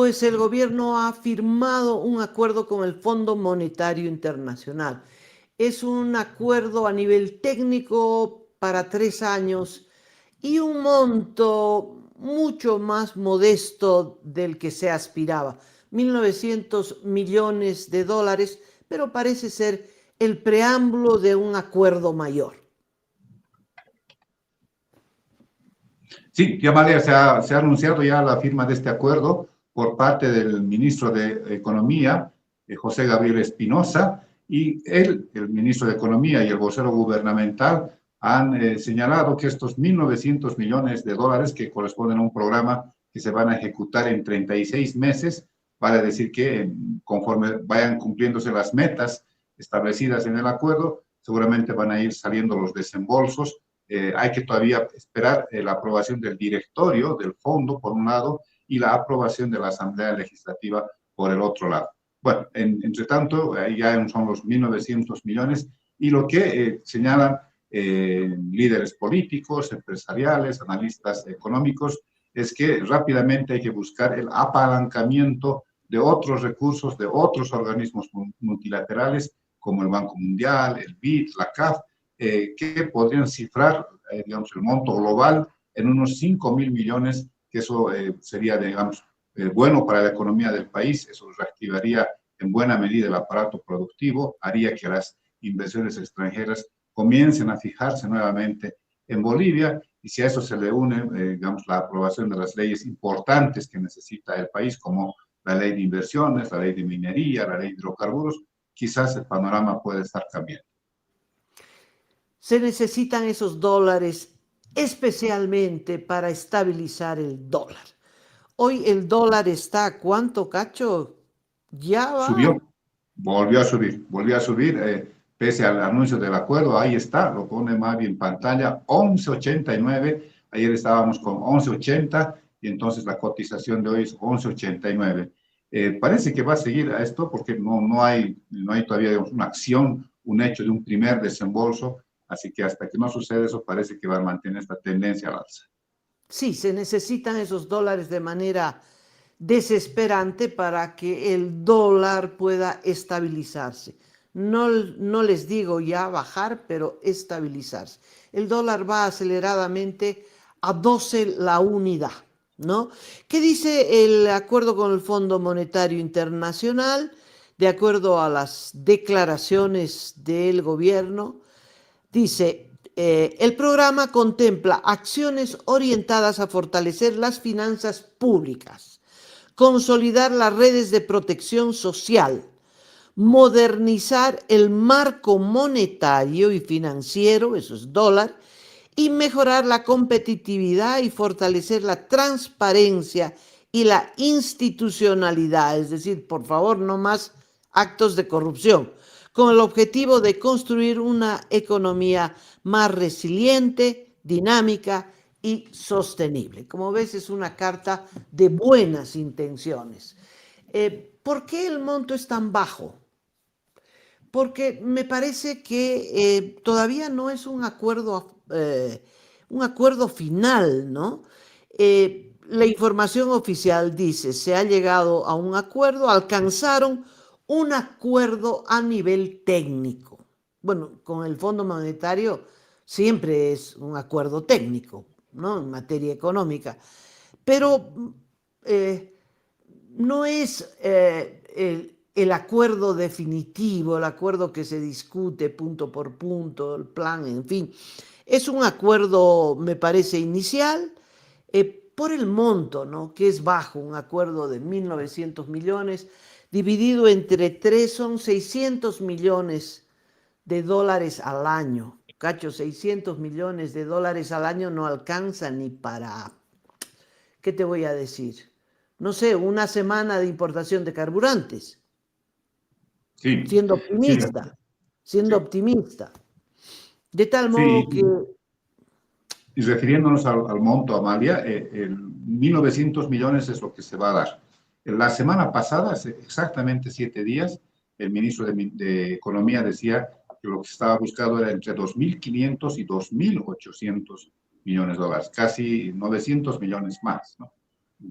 Pues el gobierno ha firmado un acuerdo con el Fondo Monetario Internacional. Es un acuerdo a nivel técnico para 3 años y un monto mucho más modesto del que se aspiraba, 1.900 millones de dólares, pero parece ser el preámbulo de un acuerdo mayor. Sí, ya María, se ha anunciado ya la firma de este acuerdo por parte del ministro de Economía, José Gabriel Espinosa, y él, el ministro de Economía y el vocero gubernamental han señalado que estos 1.900 millones de dólares que corresponden a un programa que se van a ejecutar en 36 meses, vale decir que conforme vayan cumpliéndose las metas establecidas en el acuerdo, seguramente van a ir saliendo los desembolsos. Hay que todavía esperar la aprobación del directorio del fondo, por un lado, y la aprobación de la Asamblea Legislativa por el otro lado. Bueno, entre tanto, ahí ya son los 1.900 millones y lo que señalan líderes políticos, empresariales, analistas económicos, es que rápidamente hay que buscar el apalancamiento de otros recursos, de otros organismos multilaterales, como el Banco Mundial, el BID, la CAF, que podrían cifrar, digamos, el monto global en unos 5.000 millones, que eso sería, digamos, bueno para la economía del país, eso reactivaría en buena medida el aparato productivo, haría que las inversiones extranjeras comiencen a fijarse nuevamente en Bolivia, y si a eso se le une, digamos, la aprobación de las leyes importantes que necesita el país, como la ley de inversiones, la ley de minería, la ley de hidrocarburos, quizás el panorama puede estar cambiando. Se necesitan esos dólares especialmente para estabilizar el dólar. Hoy el dólar está a ¿cuánto, Cacho? Ya va. Subió, volvió a subir, pese al anuncio del acuerdo, ahí está, lo pone Mavi en pantalla, 11.89, ayer estábamos con 11.80 y entonces la cotización de hoy es 11.89. Parece que va a seguir a esto porque no hay todavía, digamos, una acción, un hecho de un primer desembolso, así que hasta que no sucede eso parece que va a mantener esta tendencia al alza. Sí, se necesitan esos dólares de manera desesperante para que el dólar pueda estabilizarse. No, no les digo ya bajar, pero estabilizarse. El dólar va aceleradamente a 12 la unidad, ¿no? ¿Qué dice el acuerdo con el Fondo Monetario Internacional? De acuerdo a las declaraciones del gobierno, dice, el programa contempla acciones orientadas a fortalecer las finanzas públicas, consolidar las redes de protección social, modernizar el marco monetario y financiero, eso es dólar, y mejorar la competitividad y fortalecer la transparencia y la institucionalidad, es decir, por favor, no más actos de corrupción, con el objetivo de construir una economía más resiliente, dinámica y sostenible. Como ves, es una carta de buenas intenciones. ¿Por qué el monto es tan bajo? Porque me parece que todavía no es un acuerdo final, ¿no? La información oficial dice, se ha llegado a un acuerdo, alcanzaron un acuerdo a nivel técnico. Bueno, con el Fondo Monetario siempre es un acuerdo técnico, ¿no? En materia económica, pero eh, no es el acuerdo definitivo, el acuerdo que se discute punto por punto, el plan, en fin. Es un acuerdo, me parece, inicial, por el monto, ¿no? Que es bajo, un acuerdo de 1.900 millones, dividido entre tres, son 600 millones de dólares al año. Cacho, 600 millones de dólares al año no alcanza ni para, ¿qué te voy a decir? No sé, una semana de importación de carburantes, Sí, siendo sí, optimista, siendo sí, optimista. De tal modo que, sí. Y refiriéndonos al monto, Amalia, 1.900 millones es lo que se va a dar. La semana pasada, hace exactamente 7 días, el ministro de Economía decía que lo que se estaba buscando era entre 2.500 y 2.800 millones de dólares, casi 900 millones más, ¿no?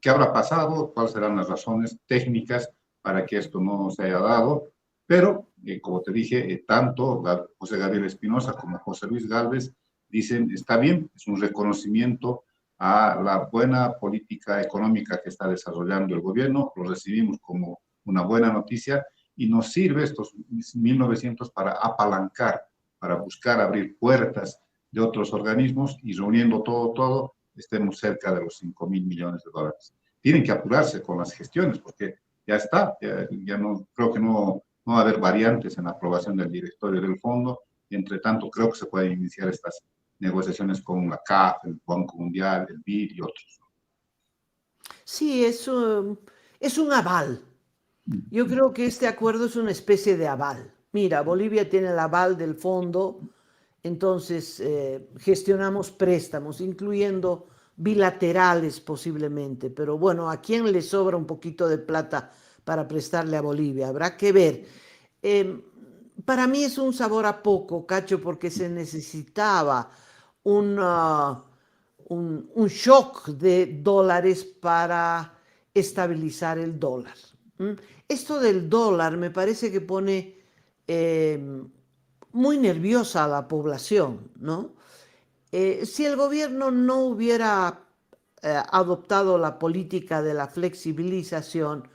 ¿Qué habrá pasado? ¿Cuáles serán las razones técnicas para que esto no se haya dado? Pero, como te dije, tanto José Gabriel Espinosa como José Luis Gálvez dicen, está bien, es un reconocimiento a la buena política económica que está desarrollando el gobierno, lo recibimos como una buena noticia y nos sirve estos 1.900 para apalancar, para buscar abrir puertas de otros organismos y reuniendo todo, estemos cerca de los 5.000 millones de dólares. Tienen que apurarse con las gestiones porque ya está, ya no, creo que no va a haber variantes en la aprobación del directorio del fondo y entre tanto creo que se pueden iniciar estas negociaciones con la CAF, el Banco Mundial, el BID y otros. Sí, es un aval. Yo creo que este acuerdo es una especie de aval. Mira, Bolivia tiene el aval del fondo, entonces gestionamos préstamos, incluyendo bilaterales posiblemente, pero bueno, ¿a quién le sobra un poquito de plata para prestarle a Bolivia? Habrá que ver. Eh, para mí es un sabor a poco, Cacho, porque se necesitaba un, uh, un shock de dólares para estabilizar el dólar. ¿Mm? Esto del dólar me parece que pone muy nerviosa a la población, ¿no? Si el gobierno no hubiera adoptado la política de la flexibilización,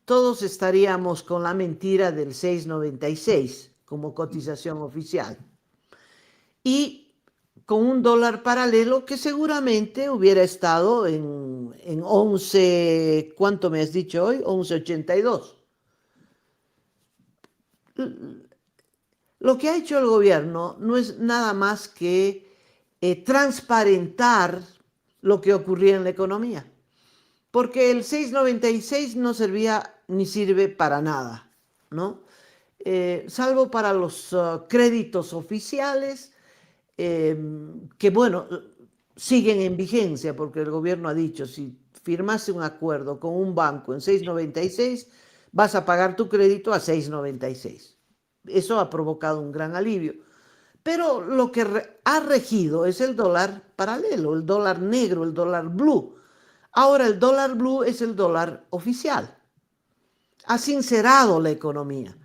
todos estaríamos con la mentira del 6,96 como cotización oficial. Y con un dólar paralelo que seguramente hubiera estado en 11, ¿cuánto me has dicho hoy? 11,82. Lo que ha hecho el gobierno no es nada más que transparentar lo que ocurría en la economía, porque el 6,96 no servía ni sirve para nada, ¿no? Salvo para los créditos oficiales, que bueno, siguen en vigencia, porque el gobierno ha dicho, si firmaste un acuerdo con un banco en 6,96, vas a pagar tu crédito a 6,96. Eso ha provocado un gran alivio. Pero lo que ha regido es el dólar paralelo, el dólar negro, el dólar blue. Ahora el dólar blue es el dólar oficial. Ha sincerado la economía.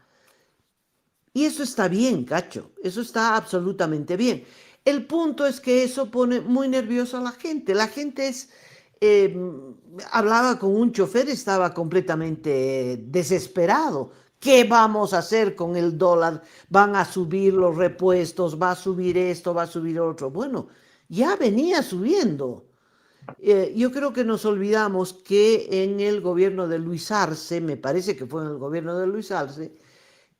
Y eso está bien, Cacho. Eso está absolutamente bien. El punto es que eso pone muy nervioso a la gente. La gente es... eh, hablaba con un chofer, estaba completamente desesperado. ¿Qué vamos a hacer con el dólar? Van a subir los repuestos, va a subir esto, va a subir otro. Bueno, ya venía subiendo. Yo creo que nos olvidamos que en el gobierno de Luis Arce, me parece que fue en el gobierno de Luis Arce,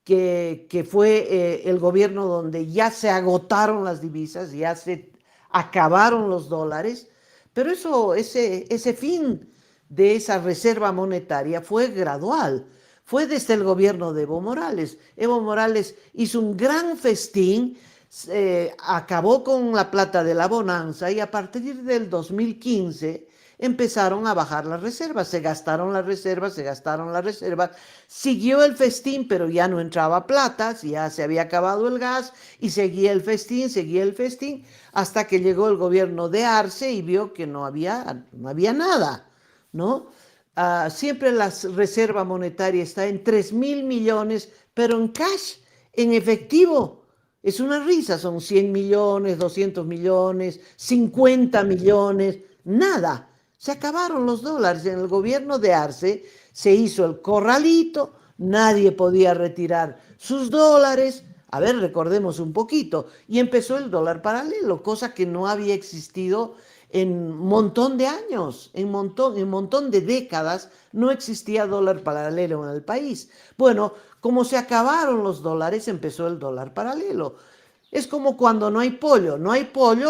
que fue el gobierno donde ya se agotaron las divisas, ya se acabaron los dólares, pero ese fin de esa reserva monetaria fue gradual, fue desde el gobierno de Evo Morales. Evo Morales hizo un gran festín, acabó con la plata de la bonanza y a partir del 2015 empezaron a bajar las reservas, se gastaron las reservas, se gastaron las reservas, siguió el festín, pero ya no entraba plata, ya se había acabado el gas y seguía el festín, hasta que llegó el gobierno de Arce y vio que no había nada, ¿no? Siempre la reserva monetaria está en 3.000 millones, pero en cash, en efectivo. Es una risa, son 100 millones, 200 millones, 50 millones, nada. Se acabaron los dólares. En el gobierno de Arce se hizo el corralito, nadie podía retirar sus dólares. A ver, recordemos un poquito. Y empezó el dólar paralelo, cosa que no había existido en un montón de años, en montón de décadas, no existía dólar paralelo en el país. Bueno, como se acabaron los dólares, empezó el dólar paralelo. Es como cuando no hay pollo,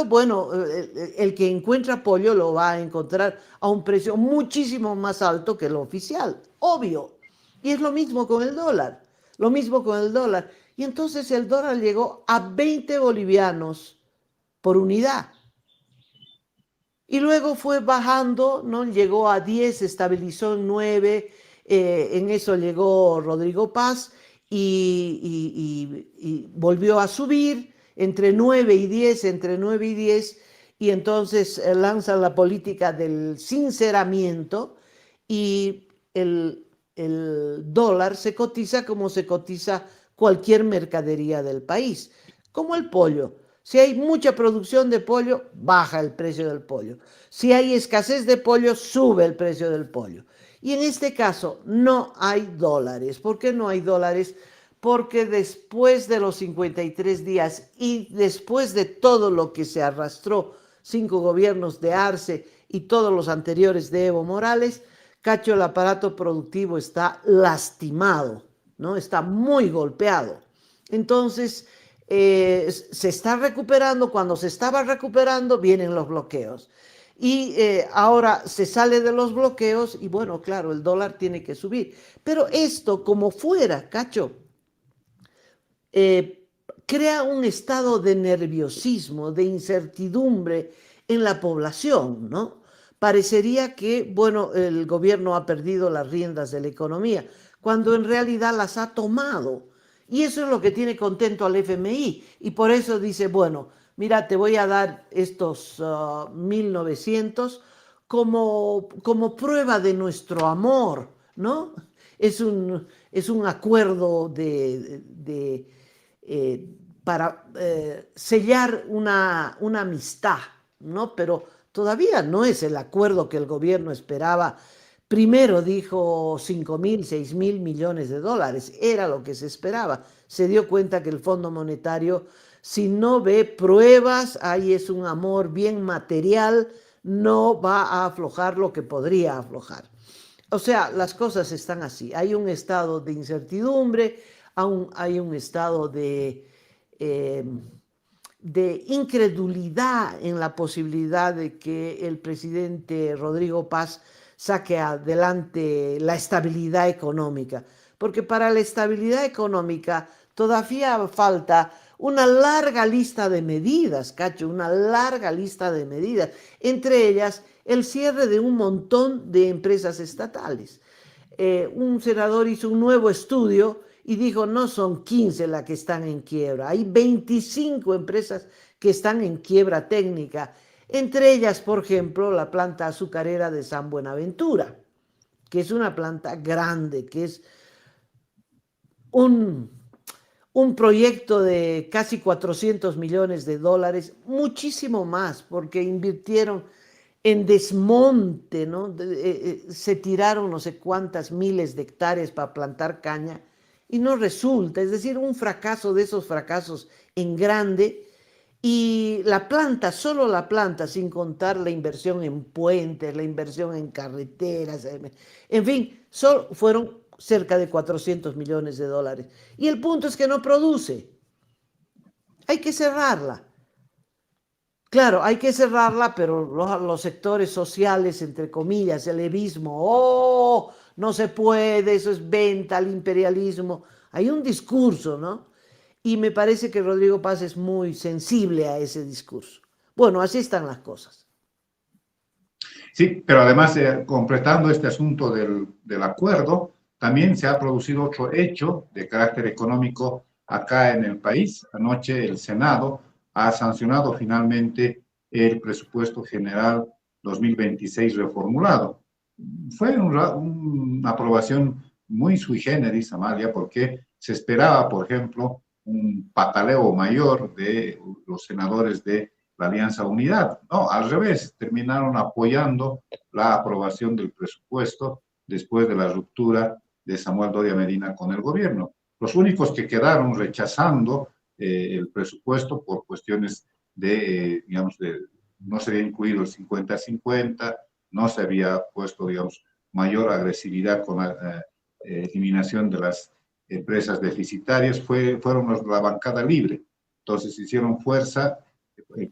bueno, el que encuentra pollo lo va a encontrar a un precio muchísimo más alto que lo oficial, obvio. Y es lo mismo con el dólar, lo mismo con el dólar. Y entonces el dólar llegó a 20 bolivianos por unidad. Y luego fue bajando, ¿no? Llegó a 10, se estabilizó en 9, en eso llegó Rodrigo Paz y volvió a subir entre 9 y 10, entre 9 y 10, y entonces lanzan la política del sinceramiento y el dólar se cotiza como se cotiza cualquier mercadería del país, como el pollo. Si hay mucha producción de pollo, baja el precio del pollo. Si hay escasez de pollo, sube el precio del pollo. Y en este caso no hay dólares. ¿Por qué no hay dólares? Porque después de los 53 días y después de todo lo que se arrastró, 5 gobiernos de Arce y todos los anteriores de Evo Morales, Cacho, el aparato productivo está lastimado, ¿no? Está muy golpeado. Entonces, se está recuperando. Cuando se estaba recuperando, vienen los bloqueos. Y ahora se sale de los bloqueos y bueno, claro, el dólar tiene que subir. Pero esto, como fuera, Cacho, eh, crea un estado de nerviosismo, de incertidumbre en la población, ¿no? Parecería que, bueno, el gobierno ha perdido las riendas de la economía, cuando en realidad las ha tomado. Y eso es lo que tiene contento al FMI. Y por eso dice, bueno, mira, te voy a dar estos 1.900 como prueba de nuestro amor, ¿no? Es un acuerdo para sellar una amistad, ¿no? Pero todavía no es el acuerdo que el gobierno esperaba. Primero dijo 5.000, 6.000 millones de dólares, era lo que se esperaba. Se dio cuenta que el Fondo Monetario, si no ve pruebas, ahí es un amor bien material, no va a aflojar lo que podría aflojar. O sea, las cosas están así. Hay un estado de incertidumbre, hay un estado eh, de incredulidad en la posibilidad de que el presidente Rodrigo Paz saque adelante la estabilidad económica. Porque para la estabilidad económica todavía falta una larga lista de medidas, Cacho, una larga lista de medidas, entre ellas el cierre de un montón de empresas estatales. Un senador hizo un nuevo estudio y dijo, no son 15 las que están en quiebra, hay 25 empresas que están en quiebra técnica, entre ellas, por ejemplo, la planta azucarera de San Buenaventura, que es una planta grande, que es un, un proyecto de casi 400 millones de dólares, muchísimo más, porque invirtieron en desmonte, ¿no? Se tiraron no sé cuántas miles de hectáreas para plantar caña y no resulta, es decir, un fracaso de esos fracasos en grande. Y la planta, solo la planta, sin contar la inversión en puentes, la inversión en carreteras, en fin, solo fueron cerca de 400 millones de dólares. Y el punto es que no produce. Hay que cerrarla. Claro, hay que cerrarla, pero los sectores sociales, entre comillas, el levismo, oh, no se puede, eso es venta al imperialismo. Hay un discurso, ¿no? Y me parece que Rodrigo Paz es muy sensible a ese discurso. Bueno, así están las cosas. Sí, pero además, completando este asunto del acuerdo, también se ha producido otro hecho de carácter económico acá en el país. Anoche el Senado ha sancionado finalmente el presupuesto general 2026 reformulado. Fue una aprobación muy sui generis, Amalia, porque se esperaba, por ejemplo, un pataleo mayor de los senadores de la Alianza Unidad. No, al revés, terminaron apoyando la aprobación del presupuesto después de la ruptura de Samuel Doria Medina con el gobierno. Los únicos que quedaron rechazando el presupuesto por cuestiones digamos, no se había incluido el 50-50, no se había puesto, digamos, mayor agresividad con la eliminación de las empresas deficitarias, fueron la bancada libre. Entonces hicieron fuerza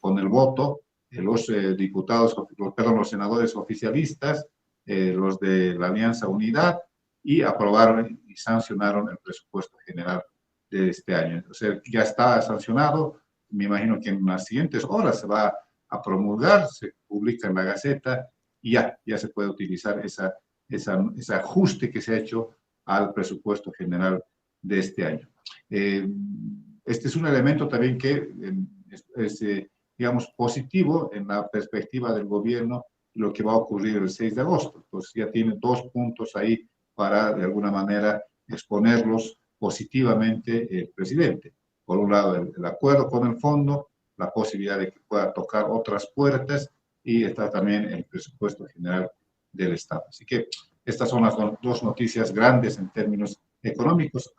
con el voto los diputados, perdón, los senadores oficialistas, los de la Alianza Unidad, y aprobaron y sancionaron el presupuesto general de este año. O sea, ya está sancionado, me imagino que en las siguientes horas se va a promulgar, se publica en la Gaceta y ya se puede utilizar ese ajuste que se ha hecho al presupuesto general de este año. Este es un elemento también que es digamos, positivo en la perspectiva del gobierno lo que va a ocurrir el 6 de agosto. Entonces ya tiene 2 puntos ahí para, de alguna manera, exponerlos positivamente el presidente. Por un lado, el acuerdo con el fondo, la posibilidad de que pueda tocar otras puertas y está también el presupuesto general del Estado. Así que estas son las 2 noticias grandes en términos económicos.